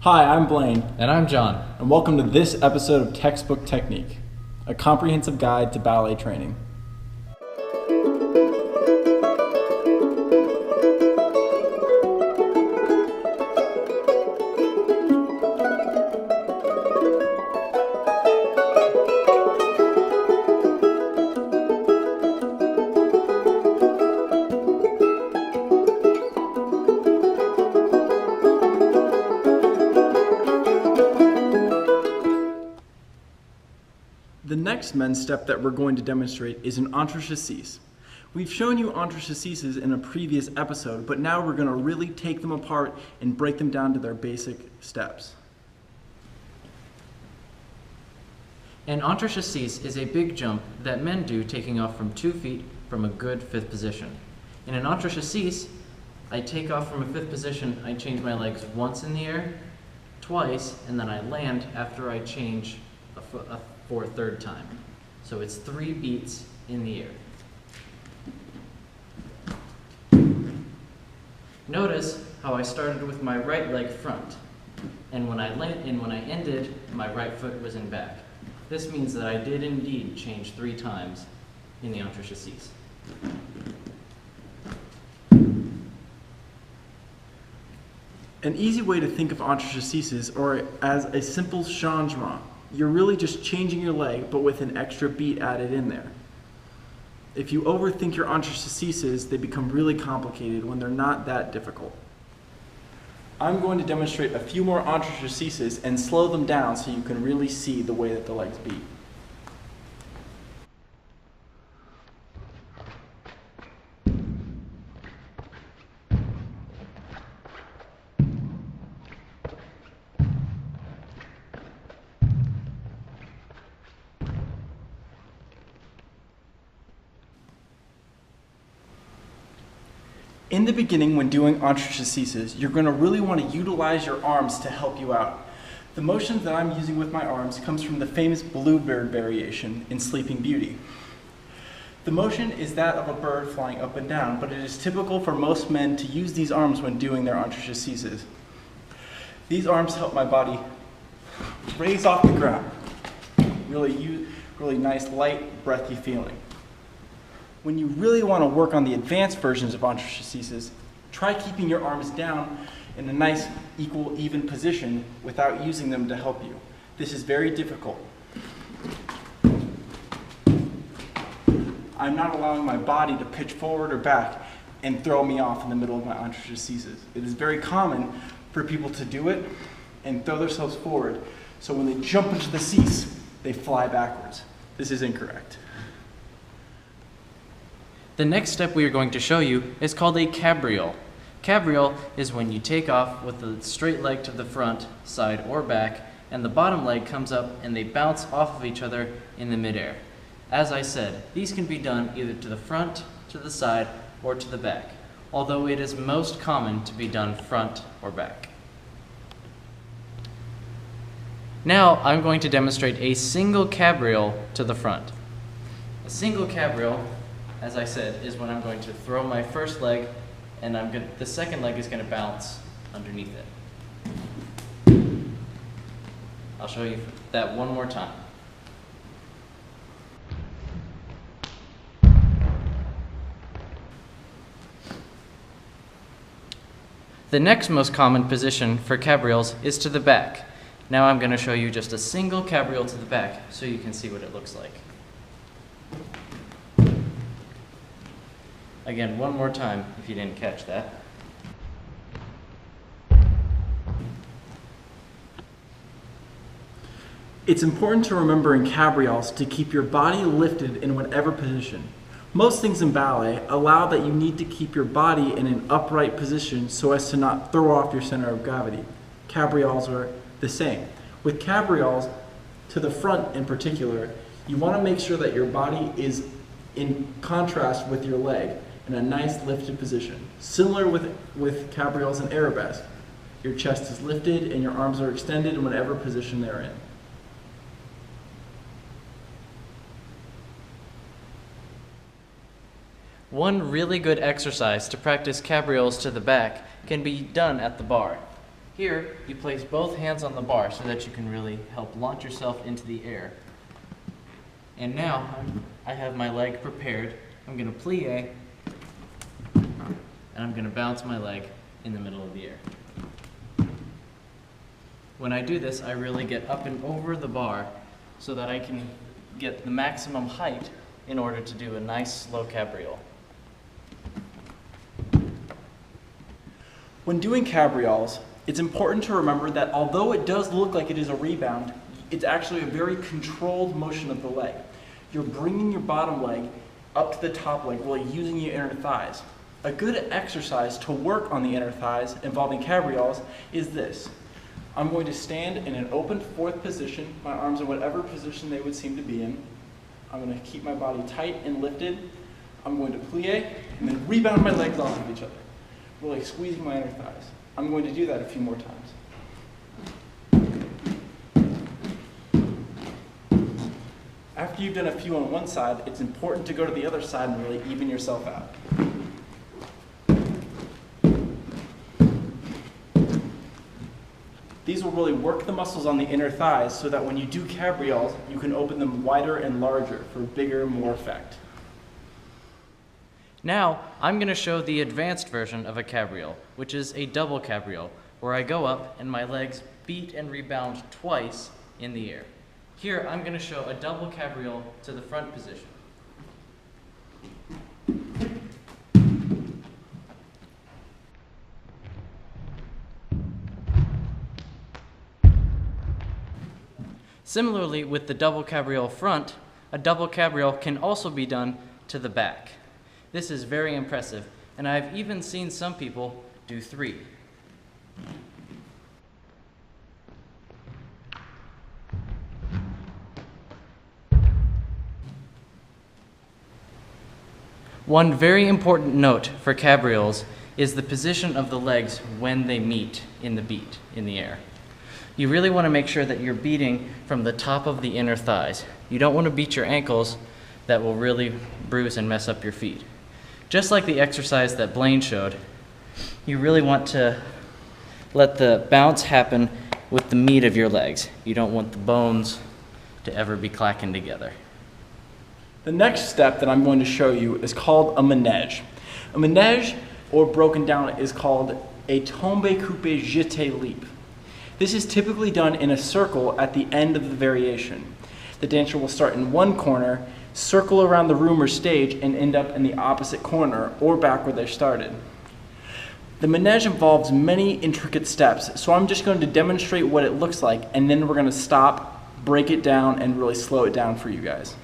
Hi, I'm Blane. And I'm John. And welcome to this episode of Textbook Technique, a comprehensive guide to ballet training. The next men's step that we're going to demonstrate is an entre-chassés. We've shown you entre-chassés in a previous episode, but now we're going to really take them apart and break them down to their basic steps. An entre-chassés is a big jump that men do taking off from 2 feet from a good fifth position. In an entre-chassés, I take off from a fifth position, I change my legs once in the air, twice, and then I land after I change for a third time. So it's 3 beats in the air. Notice how I started with my right leg front, and when I ended, my right foot was in back. This means that I did indeed change 3 times in the entre-chassés. An easy way to think of entre-chassés or as a simple changement. You're really just changing your leg, but with an extra beat added in there. If you overthink your entre-chassés, they become really complicated when they're not that difficult. I'm going to demonstrate a few more entre-chassés and slow them down so you can really see the way that the legs beat. In the beginning, when doing entre-chassés, you're going to really want to utilize your arms to help you out. The motions that I'm using with my arms comes from the famous bluebird variation in Sleeping Beauty. The motion is that of a bird flying up and down, but it is typical for most men to use these arms when doing their entre-chassés. These arms help my body raise off the ground. Really nice, light, breathy feeling. When you really want to work on the advanced versions of entre-chassés, try keeping your arms down in a nice, equal, even position without using them to help you. This is very difficult. I'm not allowing my body to pitch forward or back and throw me off in the middle of my entre-chassés. It is very common for people to do it and throw themselves forward, so when they jump into the cease, they fly backwards. This is incorrect. The next step we are going to show you is called a cabriole. Cabriole is when you take off with the straight leg to the front, side, or back, and the bottom leg comes up and they bounce off of each other in the midair. As I said, these can be done either to the front, to the side, or to the back, although it is most common to be done front or back. Now I'm going to demonstrate a single cabriole to the front. A single cabriole, as I said, is when I'm going to throw my first leg and the second leg is going to bounce underneath it. I'll show you that one more time. The next most common position for cabrioles is to the back. Now I'm going to show you just a single cabriole to the back so you can see what it looks like. Again, one more time if you didn't catch that. It's important to remember in cabrioles to keep your body lifted in whatever position. Most things in ballet allow that you need to keep your body in an upright position so as to not throw off your center of gravity. Cabrioles are the same. With cabrioles, to the front in particular, you want to make sure that your body is in contrast with your leg in a nice lifted position. Similar with cabrioles and arabesque. Your chest is lifted and your arms are extended in whatever position they're in. One really good exercise to practice cabrioles to the back can be done at the bar. Here, you place both hands on the bar so that you can really help launch yourself into the air. And now, I have my leg prepared. I'm going to plie, and I'm going to bounce my leg in the middle of the air. When I do this, I really get up and over the bar so that I can get the maximum height in order to do a nice slow cabriole. When doing cabrioles, it's important to remember that although it does look like it is a rebound, it's actually a very controlled motion of the leg. You're bringing your bottom leg up to the top leg while using your inner thighs. A good exercise to work on the inner thighs involving cabrioles is this. I'm going to stand in an open fourth position, my arms in whatever position they would seem to be in. I'm going to keep my body tight and lifted. I'm going to plie and then rebound my legs off of each other, really squeezing my inner thighs. I'm going to do that a few more times. After you've done a few on one side, it's important to go to the other side and really even yourself out. These will really work the muscles on the inner thighs so that when you do cabrioles, you can open them wider and larger for bigger, more effect. Now, I'm going to show the advanced version of a cabriole, which is a double cabriole, where I go up and my legs beat and rebound twice in the air. Here, I'm going to show a double cabriole to the front position. Similarly, with the double cabriole front, a double cabriole can also be done to the back. This is very impressive, and I've even seen some people do 3. One very important note for cabrioles is the position of the legs when they meet in the beat in the air. You really want to make sure that you're beating from the top of the inner thighs. You don't want to beat your ankles. That will really bruise and mess up your feet. Just like the exercise that Blane showed, you really want to let the bounce happen with the meat of your legs. You don't want the bones to ever be clacking together. The next step that I'm going to show you is called a manège. A manège, or broken down, is called a tombe coupé jeté leap. This is typically done in a circle at the end of the variation. The dancer will start in one corner, circle around the room or stage, and end up in the opposite corner or back where they started. The manège involves many intricate steps, so I'm just going to demonstrate what it looks like, and then we're going to stop, break it down, and really slow it down for you guys.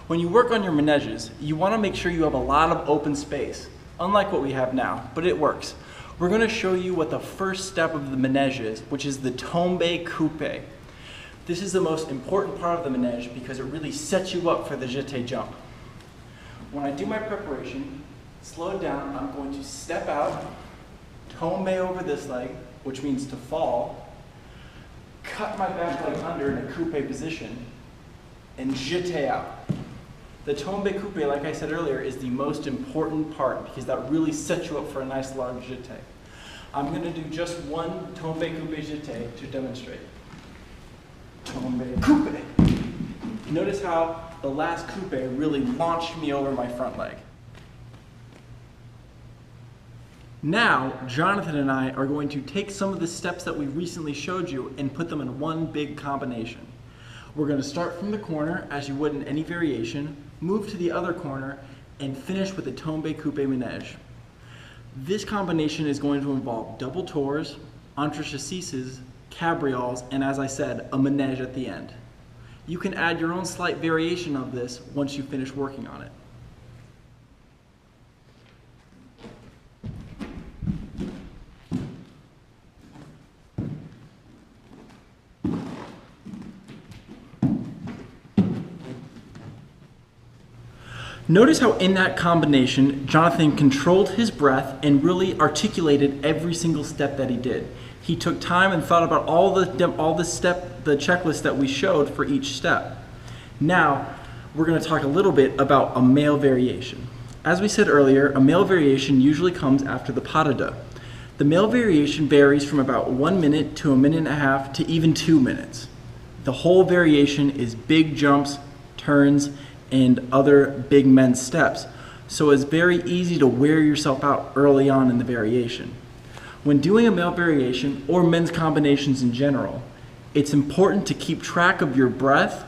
When you work on your manèges, you want to make sure you have a lot of open space, unlike what we have now, but it works. We're going to show you what the first step of the manège is, which is the tombe coupé. This is the most important part of the manège because it really sets you up for the jeté jump. When I do my preparation, slow down, I'm going to step out, tombe over this leg, which means to fall, cut my back leg under in a coupé position, and jeté out. The tombe coupé, like I said earlier, is the most important part because that really sets you up for a nice large jeté. I'm going to do just one tombe coupé jeté to demonstrate. Tombe coupé. Notice how the last coupé really launched me over my front leg. Now, Jonathan and I are going to take some of the steps that we recently showed you and put them in one big combination. We're going to start from the corner, as you would in any variation, move to the other corner, and finish with the tombe coupé manège. This combination is going to involve double tours, entrechasses, cabrioles, and as I said, a manège at the end. You can add your own slight variation of this once you finish working on it. Notice how in that combination, Jonathan controlled his breath and really articulated every single step that he did. He took time and thought about all the checklist that we showed for each step. Now, we're going to talk a little bit about a male variation. As we said earlier, a male variation usually comes after the pas de deux. The male variation varies from about 1 minute to 1.5 minutes to even 2 minutes. The whole variation is big jumps, turns, and other big men's steps, so it's very easy to wear yourself out early on in the variation. When doing a male variation, or men's combinations in general, it's important to keep track of your breath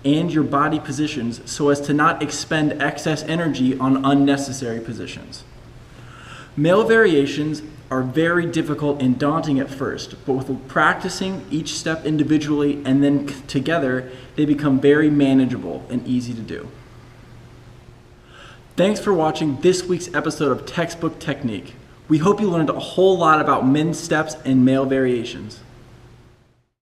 and your body positions so as to not expend excess energy on unnecessary positions. Male variations are very difficult and daunting at first, but with practicing each step individually and then together, they become very manageable and easy to do. Thanks for watching this week's episode of Textbook Technique. We hope you learned a whole lot about men's steps and male variations.